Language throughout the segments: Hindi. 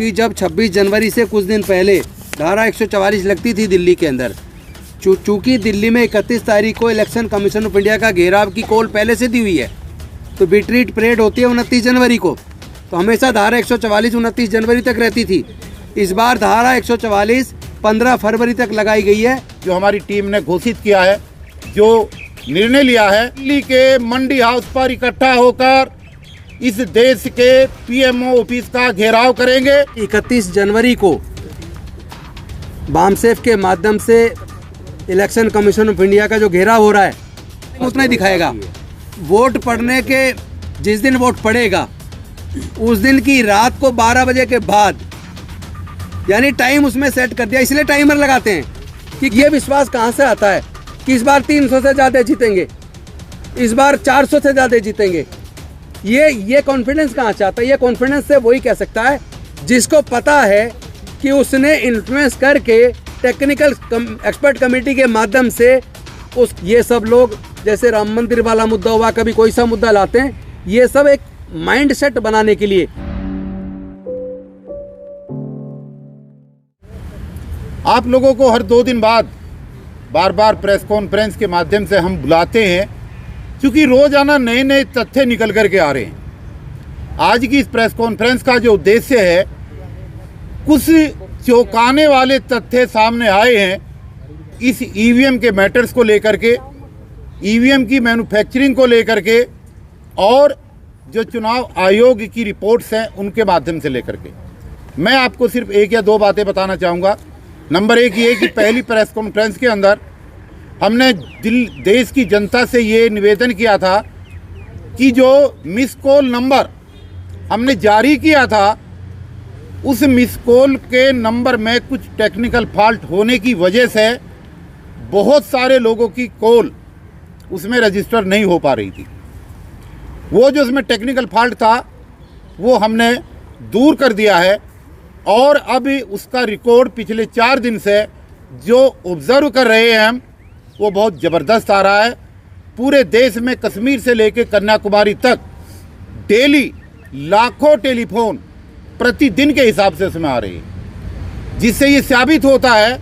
कि जब 26 जनवरी से कुछ दिन पहले धारा 144 लगती थी दिल्ली के अंदर, चूँकि दिल्ली में 31 तारीख को इलेक्शन कमीशन ऑफ इंडिया का घेराव की कॉल पहले से दी हुई है, तो बिट्रीट परेड होती है 29 जनवरी को, तो हमेशा धारा 144 29 जनवरी तक रहती थी। इस बार धारा 144 15 फरवरी तक लगाई गई है। जो हमारी टीम ने घोषित किया है, जो निर्णय लिया है, दिल्ली के मंडी हाउस पर इकट्ठा होकर इस देश के पीएमओ ऑफिस का घेराव करेंगे। 31 जनवरी को बामसेफ के माध्यम से इलेक्शन कमीशन ऑफ इंडिया का जो घेराव हो रहा है उतना ही दिखाएगा। वोट पड़ने के जिस दिन वोट पड़ेगा उस दिन की रात को 12 बजे के बाद, यानी टाइम उसमें सेट कर दिया। इसलिए टाइमर लगाते हैं कि ये विश्वास कहाँ से आता है कि इस बार 300 से ज़्यादा जीतेंगे, इस बार 400 से ज़्यादा जीतेंगे। ये कॉन्फिडेंस कहाँ से आता है? ये कॉन्फिडेंस से वही कह सकता है जिसको पता है कि उसने इन्फ्लुएंस करके टेक्निकल एक्सपर्ट कमेटी के माध्यम से ये सब लोग, जैसे राम मंदिर वाला मुद्दा हुआ, कभी कोई सा मुद्दा लाते हैं, ये सब एक माइंड सेट बनाने के लिए। आप लोगों को हर 2 दिन बाद बार बार प्रेस कॉन्फ्रेंस के माध्यम से हम बुलाते हैं, क्योंकि रोजाना नए नए तथ्य निकल करके आ रहे हैं। आज की इस प्रेस कॉन्फ्रेंस का जो उद्देश्य है, कुछ चौंकाने वाले तथ्य सामने आए हैं इस ईवीएम के मैटर्स को लेकर के, ईवीएम की मैन्युफैक्चरिंग को लेकर के, और जो चुनाव आयोग की रिपोर्ट्स हैं उनके माध्यम से लेकर के। मैं आपको सिर्फ 1 या 2 बातें बताना चाहूँगा। नंबर 1 ये कि पहली प्रेस कॉन्फ्रेंस के अंदर हमने देश की जनता से ये निवेदन किया था कि जो मिस कॉल नंबर हमने जारी किया था, उस मिस कॉल के नंबर में कुछ टेक्निकल फॉल्ट होने की वजह से बहुत सारे लोगों की कॉल उसमें रजिस्टर नहीं हो पा रही थी। वो जो उसमें टेक्निकल फॉल्ट था वो हमने दूर कर दिया है, और अब उसका रिकॉर्ड पिछले 4 दिन से जो ऑब्जर्व कर रहे हैं हम, वो बहुत ज़बरदस्त आ रहा है। पूरे देश में कश्मीर से लेकर कन्याकुमारी तक डेली लाखों टेलीफोन प्रतिदिन के हिसाब से उसमें आ रही है, जिससे ये साबित होता है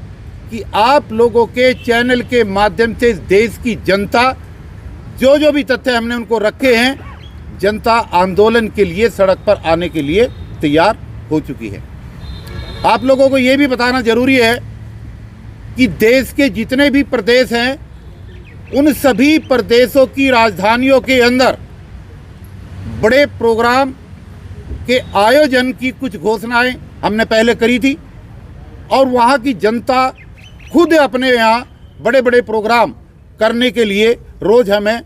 कि आप लोगों के चैनल के माध्यम से देश की जनता, जो भी तथ्य हमने उनको रखे हैं, जनता आंदोलन के लिए सड़क पर आने के लिए तैयार हो चुकी है। आप लोगों को ये भी बताना जरूरी है कि देश के जितने भी प्रदेश हैं, उन सभी प्रदेशों की राजधानियों के अंदर बड़े प्रोग्राम के आयोजन की कुछ घोषणाएं हमने पहले करी थी, और वहाँ की जनता खुद अपने यहाँ बड़े बड़े प्रोग्राम करने के लिए रोज़ हमें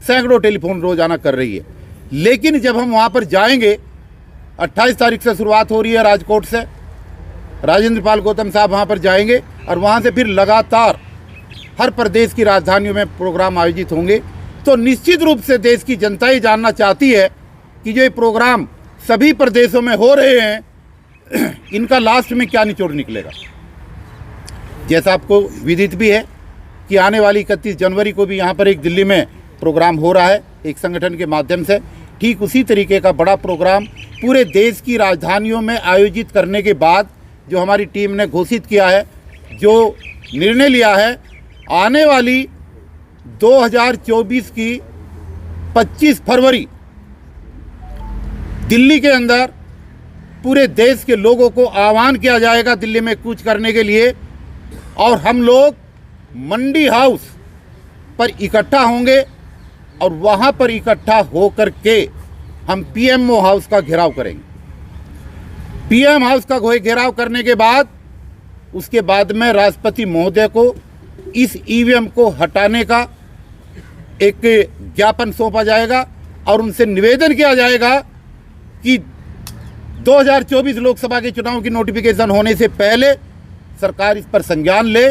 सैकड़ों टेलीफोन रोजाना कर रही है। लेकिन जब हम वहाँ पर जाएंगे, 28 तारीख से शुरुआत हो रही है राजकोट से, राजेंद्र पाल गौतम साहब वहाँ पर जाएंगे, और वहाँ से फिर लगातार हर प्रदेश की राजधानियों में प्रोग्राम आयोजित होंगे। तो निश्चित रूप से देश की जनता ये जानना चाहती है कि जो ये प्रोग्राम सभी प्रदेशों में हो रहे हैं, इनका लास्ट में क्या निचोड़ निकलेगा। जैसा आपको विदित भी है कि आने वाली 31 जनवरी को भी यहाँ पर एक दिल्ली में प्रोग्राम हो रहा है एक संगठन के माध्यम से। ठीक उसी तरीके का बड़ा प्रोग्राम पूरे देश की राजधानियों में आयोजित करने के बाद जो हमारी टीम ने घोषित किया है, जो निर्णय लिया है, आने वाली 2024 की 25 फरवरी दिल्ली के अंदर पूरे देश के लोगों को आह्वान किया जाएगा दिल्ली में कूच करने के लिए, और हम लोग मंडी हाउस पर इकट्ठा होंगे, और वहाँ पर इकट्ठा होकर के हम पीएमओ हाउस का घेराव करेंगे। पीएम हाउस का घेराव करने के बाद उसके बाद में राष्ट्रपति महोदय को इस ईवीएम को हटाने का एक ज्ञापन सौंपा जाएगा, और उनसे निवेदन किया जाएगा कि 2024 लोकसभा के चुनाव की नोटिफिकेशन होने से पहले सरकार इस पर संज्ञान ले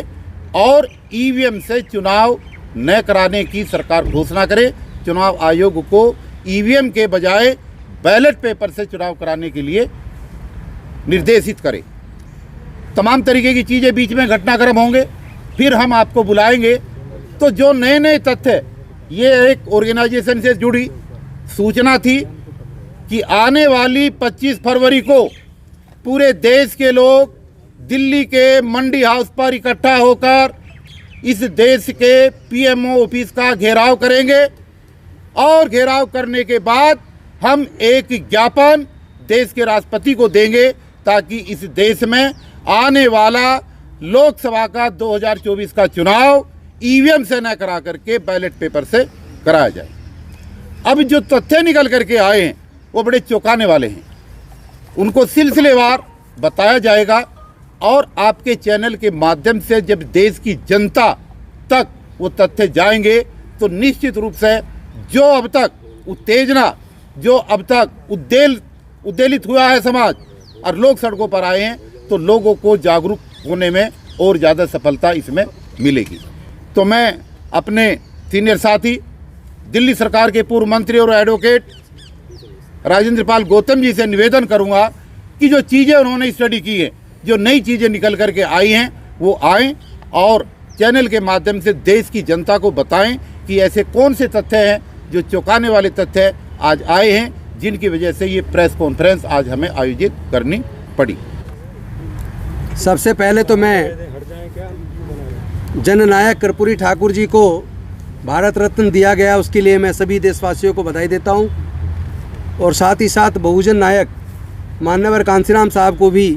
और ईवीएम से चुनाव न कराने की सरकार घोषणा करे। चुनाव आयोग को ईवीएम के बजाय बैलेट पेपर से चुनाव कराने के लिए निर्देशित करे। तमाम तरीके की चीज़ें बीच में घटनाक्रम होंगे, फिर हम आपको बुलाएंगे। तो जो नए नए तथ्य, ये एक ऑर्गेनाइजेशन से जुड़ी सूचना थी कि आने वाली 25 फरवरी को पूरे देश के लोग दिल्ली के मंडी हाउस पर इकट्ठा होकर इस देश के पीएमओ ऑफिस का घेराव करेंगे और घेराव करने के बाद हम एक ज्ञापन देश के राष्ट्रपति को देंगे ताकि इस देश में आने वाला लोकसभा का 2024 का चुनाव ईवीएम से न करा करके बैलेट पेपर से कराया जाए। अब जो तथ्य निकल करके आए हैं वो बड़े चौंकाने वाले हैं, उनको सिलसिलेवार बताया जाएगा और आपके चैनल के माध्यम से जब देश की जनता तक वो तथ्य जाएंगे तो निश्चित रूप से जो अब तक उत्तेजना, जो अब तक उद्वेलित हुआ है समाज और लोग सड़कों पर आए हैं, तो लोगों को जागरूक होने में और ज़्यादा सफलता इसमें मिलेगी। तो मैं अपने सीनियर साथी दिल्ली सरकार के पूर्व मंत्री और एडवोकेट राजेंद्र पाल गौतम जी से निवेदन करूंगा कि जो चीज़ें उन्होंने स्टडी की है, जो नई चीज़ें निकल करके आई हैं, वो आएँ और चैनल के माध्यम से देश की जनता को बताएं कि ऐसे कौन से तथ्य हैं जो चौंकाने वाले तथ्य आज आए हैं, जिनकी वजह से ये प्रेस कॉन्फ्रेंस आज हमें आयोजित करनी पड़ी। सबसे पहले तो मैं जननायक कर्पूरी ठाकुर जी को भारत रत्न दिया गया, उसके लिए मैं सभी देशवासियों को बधाई देता हूं और साथ ही साथ बहुजन नायक मान्यवर कांसीराम साहब को भी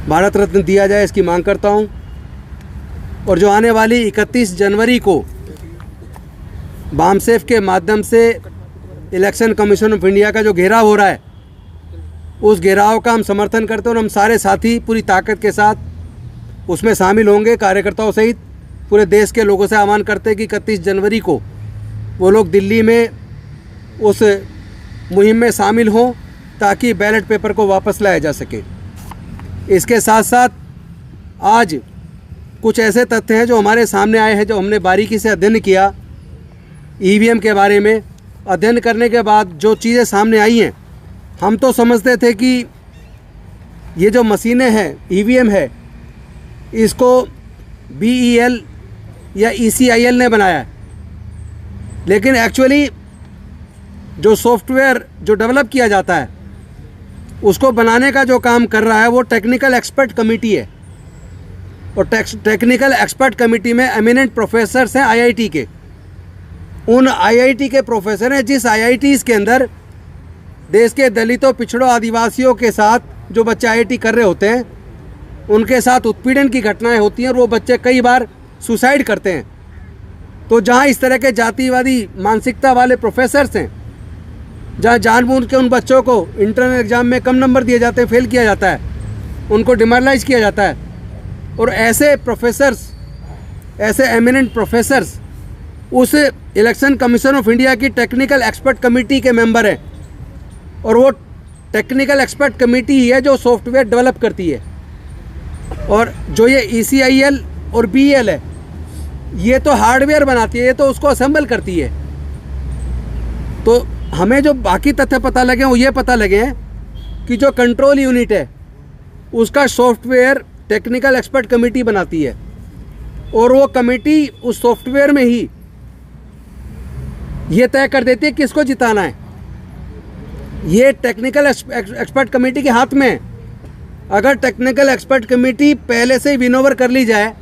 भारत रत्न दिया जाए, इसकी मांग करता हूं। और जो आने वाली 31 जनवरी को बामसेफ के माध्यम से इलेक्शन कमीशन ऑफ इंडिया का जो घेराव हो रहा है, उस घेराव का हम समर्थन करते हैं और हम सारे साथी पूरी ताकत के साथ उसमें शामिल होंगे। कार्यकर्ताओं सहित पूरे देश के लोगों से आह्वान करते हैं कि 31 जनवरी को वो लोग दिल्ली में उस मुहिम में शामिल हों ताकि बैलेट पेपर को वापस लाया जा सके। इसके साथ साथ आज कुछ ऐसे तथ्य हैं जो हमारे सामने आए हैं, जो हमने बारीकी से अध्ययन किया ईवीएम के बारे में। अध्ययन करने के बाद जो चीज़ें सामने आई हैं, हम तो समझते थे कि ये जो मशीनें हैं, ईवीएम है, इसको BEL या ECIL ने बनाया है, लेकिन एक्चुअली जो सॉफ्टवेयर जो डेवलप किया जाता है उसको बनाने का जो काम कर रहा है वो टेक्निकल एक्सपर्ट कमेटी है। और टेक्निकल एक्सपर्ट कमेटी में एमिनेंट प्रोफेसर्स हैं IIT के। उन IIT के प्रोफेसर हैं जिस IITs के अंदर देश के दलितों, पिछड़ों, आदिवासियों के साथ जो बच्चे IIT कर रहे होते हैं, उनके साथ उत्पीड़न की घटनाएं होती हैं और वो बच्चे कई बार सुसाइड करते हैं। तो जहां इस तरह के जातिवादी मानसिकता वाले प्रोफेसर्स हैं, जहां जानबूझ के उन बच्चों को इंटरनल एग्ज़ाम में कम नंबर दिए जाते हैं, फेल किया जाता है, उनको डिमोरलाइज किया जाता है, और ऐसे प्रोफेसर्स, ऐसे एमिनेंट प्रोफेसर्स उस इलेक्शन कमीशन ऑफ इंडिया की टेक्निकल एक्सपर्ट कमेटी के मेंबर हैं। और वो टेक्निकल एक्सपर्ट कमेटी ही है जो सॉफ्टवेयर डेवलप करती है। और जो ये ECIL और BEL है, ये तो हार्डवेयर बनाती है, ये तो उसको असेंबल करती है। तो हमें जो बाकी तथ्य पता लगे वो ये पता लगे हैं कि जो कंट्रोल यूनिट है उसका सॉफ्टवेयर टेक्निकल एक्सपर्ट कमेटी बनाती है, और वो कमेटी उस सॉफ्टवेयर में ही ये तय कर देती है किसको जिताना है। ये टेक्निकल एक्सपर्ट कमेटी के हाथ में है। अगर टेक्निकल एक्सपर्ट कमेटी पहले से ही विनोवर कर ली जाए,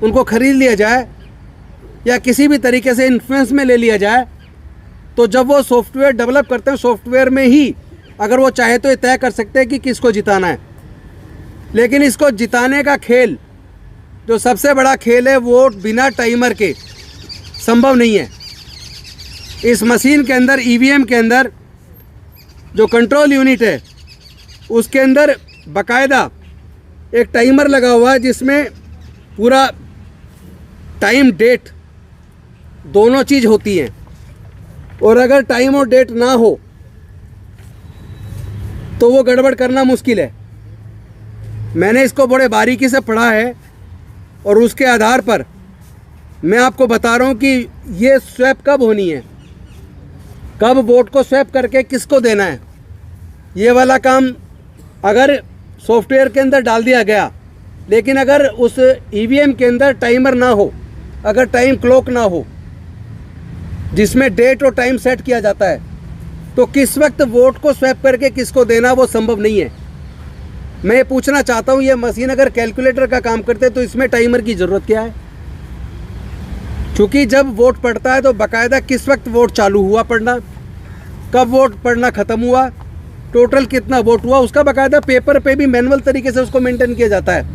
उनको खरीद लिया जाए या किसी भी तरीके से इन्फ्लुएंस में ले लिया जाए, तो जब वो सॉफ्टवेयर डेवलप करते हैं, सॉफ्टवेयर में ही अगर वो चाहे तो ये तय कर सकते हैं कि किसको जिताना है। लेकिन इसको जिताने का खेल, जो सबसे बड़ा खेल है, वोट बिना टाइमर के संभव नहीं है। इस मशीन के अंदर, EVM के अंदर जो कंट्रोल यूनिट है, उसके अंदर बाकायदा एक टाइमर लगा हुआ है जिसमें पूरा टाइम, डेट दोनों चीज़ होती हैं। और अगर टाइम और डेट ना हो तो वो गड़बड़ करना मुश्किल है। मैंने इसको बड़े बारीकी से पढ़ा है और उसके आधार पर मैं आपको बता रहा हूँ कि ये स्वैप कब होनी है, कब वोट को स्वैप करके किसको देना है। ये वाला काम अगर सॉफ्टवेयर के अंदर डाल दिया गया, लेकिन अगर उस EVM के अंदर टाइमर ना हो, अगर टाइम क्लॉक ना हो जिसमें डेट और टाइम सेट किया जाता है, तो किस वक्त वोट को स्वैप करके किसको देना वो संभव नहीं है। मैं ये पूछना चाहता हूँ, ये मशीन अगर कैलकुलेटर का काम करते तो इसमें टाइमर की ज़रूरत क्या है? क्योंकि जब वोट पड़ता है तो बाकायदा किस वक्त वोट चालू हुआ पड़ना, कब वोट पड़ना ख़त्म हुआ, टोटल कितना वोट हुआ, उसका बाकायदा पेपर पे भी मैनुअल तरीके से उसको मेंटेन किया जाता है।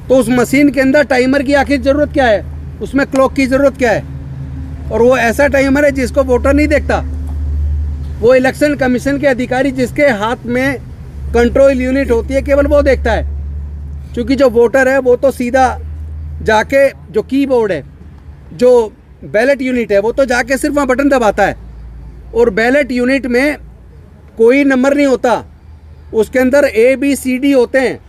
तो उस मशीन के अंदर टाइमर की आखिर ज़रूरत क्या है, उसमें क्लॉक की ज़रूरत क्या है? और वो ऐसा टाइमर है जिसको वोटर नहीं देखता, वो इलेक्शन कमीशन के अधिकारी जिसके हाथ में कंट्रोल यूनिट होती है केवल वो देखता है। क्योंकि जो वोटर है वो तो सीधा जाके जो कीबोर्ड है, जो बैलेट यूनिट है, वो तो जाके सिर्फ वहाँ बटन दबाता है। और बैलेट यूनिट में कोई नंबर नहीं होता, उसके अंदर ABCD होते हैं।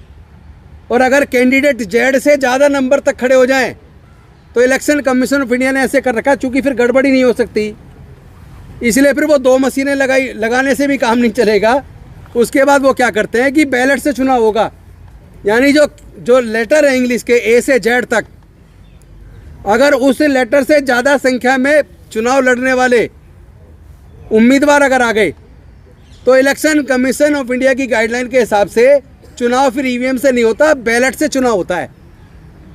और अगर कैंडिडेट Z से ज़्यादा नंबर तक खड़े हो जाएं तो इलेक्शन कमीशन ऑफ इंडिया ने ऐसे कर रखा, चूँकि फिर गड़बड़ी नहीं हो सकती, इसलिए फिर वो 2 मशीनें लगाने से भी काम नहीं चलेगा। उसके बाद वो क्या करते हैं कि बैलेट से चुनाव होगा, यानी जो लेटर है इंग्लिश के A से Z तक, अगर उस लेटर से ज़्यादा संख्या में चुनाव लड़ने वाले उम्मीदवार अगर आ गए तो इलेक्शन कमीशन ऑफ इंडिया की गाइडलाइन के हिसाब से चुनाव फिर EVM से नहीं होता, बैलेट से चुनाव होता है।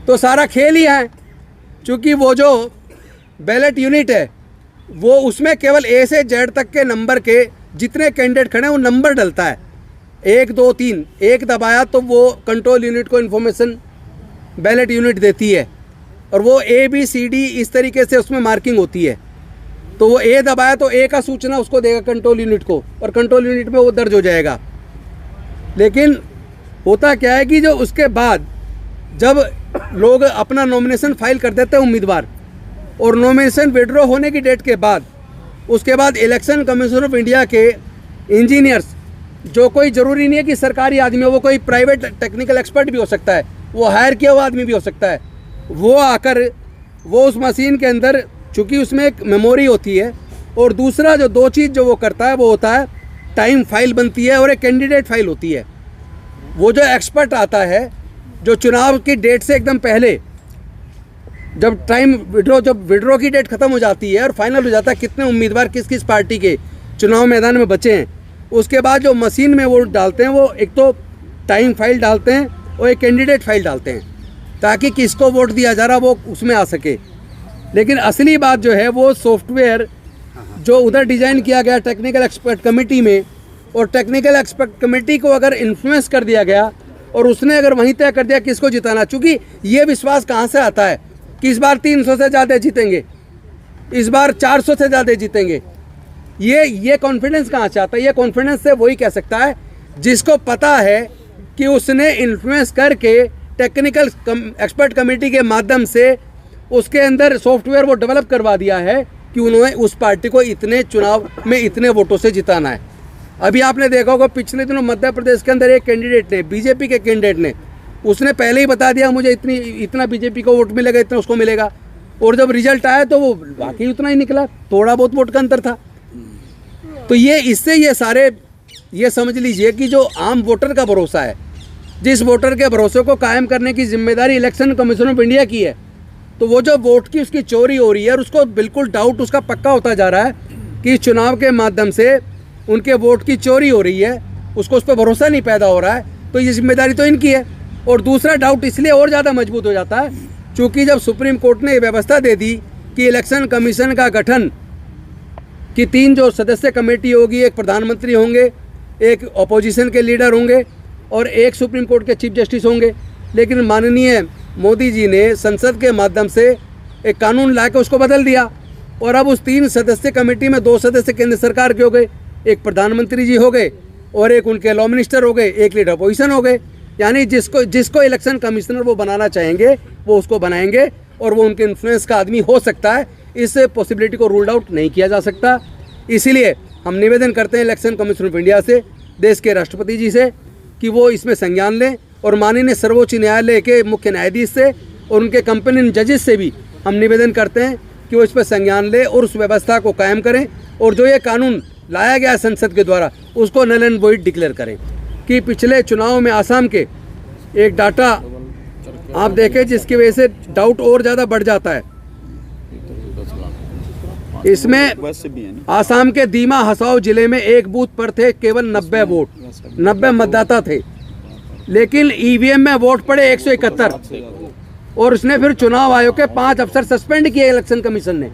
तो सारा खेल ही है, क्योंकि वो जो बैलेट यूनिट है वो उसमें केवल A से Z तक के नंबर के जितने कैंडिडेट खड़े हैं वो नंबर डलता है, 1 2 3, एक दबाया तो वो कंट्रोल यूनिट को इन्फॉर्मेशन बैलेट यूनिट देती है, और वो ABCD इस तरीके से उसमें मार्किंग होती है। तो वो A दबाया तो A का सूचना उसको देगा कंट्रोल यूनिट को, और कंट्रोल यूनिट में वो दर्ज हो जाएगा। लेकिन होता क्या है कि जो उसके बाद जब लोग अपना नॉमिनेशन फाइल कर देते हैं उम्मीदवार, और नॉमिनेशन विड्रॉ होने की डेट के बाद उसके बाद इलेक्शन कमीशन ऑफ इंडिया के इंजीनियर्स, जो कोई ज़रूरी नहीं है कि सरकारी आदमी हो, वो कोई प्राइवेट टेक्निकल एक्सपर्ट भी हो सकता है, वो हायर किया हुआ आदमी भी हो सकता है, वो आकर वो उस मशीन के अंदर, चूँकि उसमें एक मेमोरी होती है, और दूसरा जो 2 चीज़ जो वो करता है वो होता है टाइम फाइल बनती है और एक कैंडिडेट फाइल होती है। वो जो एक्सपर्ट आता है जो चुनाव की डेट से एकदम पहले, जब विड्रॉ की डेट ख़त्म हो जाती है और फाइनल हो जाता है कितने उम्मीदवार किस किस पार्टी के चुनाव मैदान में बचे हैं, उसके बाद जो मशीन में वोट डालते हैं वो एक तो टाइम फाइल डालते हैं और एक कैंडिडेट फाइल डालते हैं, ताकि किसको वोट दिया जा रहा वो उसमें आ सके। लेकिन असली बात जो है वो सॉफ्टवेयर जो उधर डिज़ाइन किया गया टेक्निकल एक्सपर्ट कमेटी में, और टेक्निकल एक्सपर्ट कमेटी को अगर इन्फ्लुएंस कर दिया गया और उसने अगर वहीं तय कर दिया किसको जिताना, चूँकि ये विश्वास कहाँ से आता है कि इस बार 300 से ज़्यादा जीतेंगे, इस बार 400 से ज़्यादा जीतेंगे, ये कॉन्फिडेंस कहाँ से आता है? ये कॉन्फिडेंस से वही कह सकता है जिसको पता है कि उसने इन्फ्लुएंस करके टेक्निकल एक्सपर्ट कमेटी के माध्यम से उसके अंदर सॉफ्टवेयर वो डेवलप करवा दिया है कि उन्होंने उस पार्टी को इतने चुनाव में इतने वोटों से जिताना है। अभी आपने देखा होगा पिछले दिनों मध्य प्रदेश के अंदर एक कैंडिडेट ने, बीजेपी के कैंडिडेट ने, उसने पहले ही बता दिया मुझे इतना बीजेपी को वोट मिलेगा, इतना उसको मिलेगा, और जब रिजल्ट आया तो वो बाकी उतना ही निकला, थोड़ा बहुत वोट का अंतर था। तो ये सारे ये समझ लीजिए कि जो आम वोटर का भरोसा है, जिस वोटर के भरोसे को कायम करने की जिम्मेदारी इलेक्शन कमीशन ऑफ इंडिया की है, तो वो जो वोट की उसकी चोरी हो रही है और उसको बिल्कुल डाउट उसका पक्का होता जा रहा है कि चुनाव के माध्यम से उनके वोट की चोरी हो रही है, उसको उस पर भरोसा नहीं पैदा हो रहा है, तो ये जिम्मेदारी तो इनकी है। और दूसरा डाउट इसलिए और ज़्यादा मजबूत हो जाता है क्योंकि जब सुप्रीम कोर्ट ने ये व्यवस्था दे दी कि इलेक्शन कमीशन का गठन कि 3 जो सदस्य कमेटी होगी, एक प्रधानमंत्री होंगे, एक अपोजिशन के लीडर होंगे और एक सुप्रीम कोर्ट के चीफ जस्टिस होंगे। लेकिन माननीय मोदी जी ने संसद के माध्यम से एक कानून ला के उसको बदल दिया, और अब उस 3 सदस्य कमेटी में 2 सदस्य केंद्र सरकार के हो गए, एक प्रधानमंत्री जी हो गए और एक उनके लॉ मिनिस्टर हो गए, एक लीडर अपोजिशन हो गए। यानी जिसको इलेक्शन कमिश्नर वो बनाना चाहेंगे वो उसको बनाएंगे, और वो उनके इन्फ्लुएंस का आदमी हो सकता है। इस पॉसिबिलिटी को रूल्ड आउट नहीं किया जा सकता। इसीलिए हम निवेदन करते हैं इलेक्शन कमीशन ऑफ इंडिया से, देश के राष्ट्रपति जी से, कि वो इसमें संज्ञान लें, और माननीय सर्वोच्च न्यायालय के मुख्य न्यायाधीश से और उनके कंपेनियन जजेस से भी हम निवेदन करते हैं कि वो इस पर संज्ञान लें और उस व्यवस्था को कायम करें, और जो ये कानून लाया गया संसद के द्वारा उसको नल एंड वॉइड डिक्लेयर करें। कि पिछले चुनाव में आसाम के एक डाटा आप देखें जिसकी वजह से डाउट और ज़्यादा बढ़ जाता है। इसमें आसाम के दीमा हसाओ जिले में एक बूथ पर थे केवल 90 वोट, 90 मतदाता थे, लेकिन ईवीएम में वोट पड़े 171 और उसने फिर चुनाव आयोग के 5 अफसर सस्पेंड किए इलेक्शन कमीशन ने।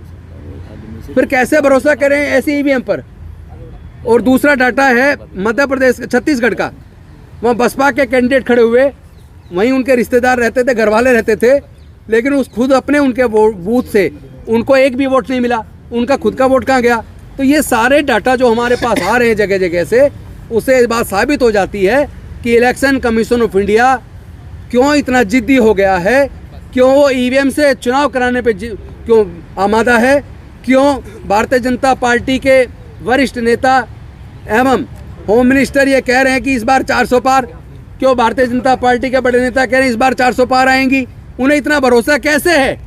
फिर कैसे भरोसा करें ऐसे ईवीएम पर। और दूसरा डाटा है मध्य प्रदेश, छत्तीसगढ़ का, वहाँ बसपा के कैंडिडेट खड़े हुए, वहीं उनके रिश्तेदार रहते थे, घरवाले रहते थे, लेकिन उस खुद अपने उनके बूथ से उनको एक भी वोट नहीं मिला, उनका खुद का वोट कहाँ गया। तो ये सारे डाटा जो हमारे पास आ रहे हैं जगह जगह से, उससे बात साबित हो जाती है कि इलेक्शन कमीशन ऑफ इंडिया क्यों इतना जिद्दी हो गया है, क्यों वो ईवीएम से चुनाव कराने पे क्यों आमादा है, क्यों भारतीय जनता पार्टी के वरिष्ठ नेता एवं होम मिनिस्टर ये कह रहे हैं कि इस बार 400 पार, क्यों भारतीय जनता पार्टी के बड़े नेता कह रहे हैं इस बार 400 पार आएंगी। उन्हें इतना भरोसा कैसे है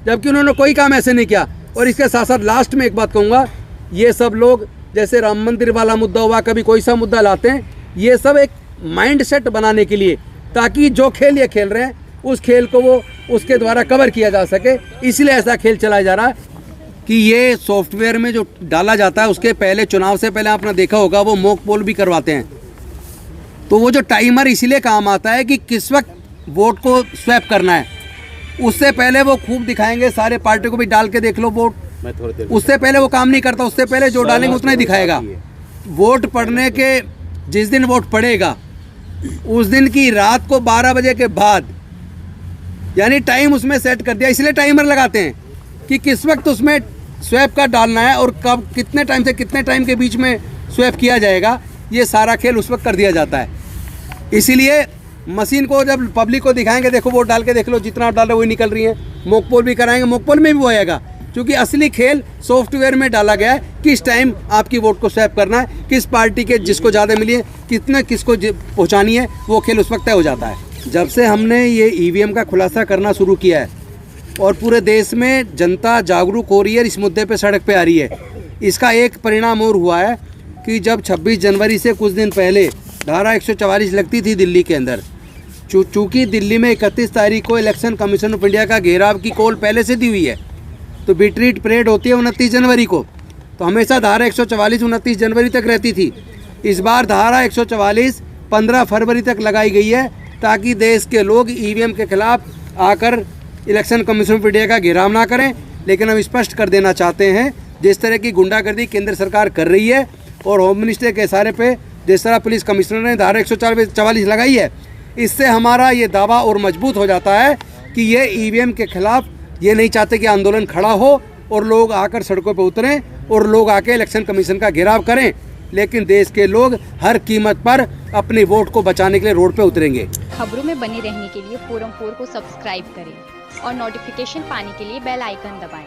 जबकि उन्होंने कोई काम ऐसे नहीं किया। और इसके साथ साथ लास्ट में एक बात कहूँगा, ये सब लोग जैसे राम मंदिर वाला मुद्दा हुआ, कभी कोई सा मुद्दा लाते हैं, ये सब एक माइंड सेट बनाने के लिए, ताकि जो खेल ये खेल रहे हैं उस खेल को वो उसके द्वारा कवर किया जा सके, इसलिए ऐसा खेल चलाया जा रहा है कि ये सॉफ्टवेयर में जो डाला जाता है उसके पहले, चुनाव से पहले आपने देखा होगा वो मॉक पोल भी करवाते हैं। तो वो जो टाइमर इसलिए काम आता है कि किस वक्त वोट को स्वैप करना है, उससे पहले वो खूब दिखाएंगे, सारे पार्टी को भी डाल के देख लो वोट, उससे पहले वो काम नहीं करता, उससे पहले जो डालेंगे उतना ही दिखाएगा। वोट पड़ने के जिस दिन वोट पड़ेगा उस दिन की रात को 12 बजे के बाद, यानी टाइम उसमें सेट कर दिया, इसलिए टाइमर लगाते हैं कि किस वक्त उसमें स्वैप का डालना है और कब, कितने टाइम से कितने टाइम के बीच में स्वैप किया जाएगा, ये सारा खेल उस वक्त कर दिया जाता है। इसीलिए मशीन को जब पब्लिक को दिखाएंगे, देखो वोट डाल के देख लो, जितना डाल रहे वही निकल रही है, मॉक पोल भी कराएंगे, मॉक पोल में भी वो आएगा, क्योंकि असली खेल सॉफ्टवेयर में डाला गया है, किस टाइम आपकी वोट को स्वैप करना है, किस पार्टी के जिसको ज़्यादा मिली है, कितने किसको पहुँचानी है, वो खेल उस वक्त तय हो जाता है। जब से हमने ये ईवीएम का खुलासा करना शुरू किया है और पूरे देश में जनता जागरूक हो रही है, इस मुद्दे पे सड़क पे आ रही है, इसका एक परिणाम और हुआ है कि जब 26 जनवरी से कुछ दिन पहले धारा 144 लगती थी दिल्ली के अंदर, चूँकि दिल्ली में 31 तारीख को इलेक्शन कमीशन ऑफ इंडिया का घेराव की कॉल पहले से दी हुई है, तो बिटरीट परेड होती है 29 जनवरी को, तो हमेशा धारा 144 29 जनवरी तक रहती थी। इस बार धारा 144 15 फरवरी तक लगाई गई है, ताकि देश के लोग ईवीएम के खिलाफ आकर इलेक्शन कमीशन ऑफ इंडिया का घेराव ना करें। लेकिन हम स्पष्ट कर देना चाहते हैं, जिस तरह की गुंडागर्दी केंद्र सरकार कर रही है और होम मिनिस्टर के इशारे पे जिस तरह पुलिस कमिश्नर ने धारा 144 लगाई है, इससे हमारा ये दावा और मजबूत हो जाता है कि ये ईवीएम के खिलाफ ये नहीं चाहते कि आंदोलन खड़ा हो और लोग आकर सड़कों पर उतरें और लोग आके इलेक्शन कमीशन का घेराव करें, लेकिन देश के लोग हर कीमत पर अपनी वोट को बचाने के लिए रोड पे उतरेंगे। खबरों में बने रहने के लिए फोरम 4 को सब्सक्राइब करें और नोटिफिकेशन पाने के लिए बेल आइकन दबाएं।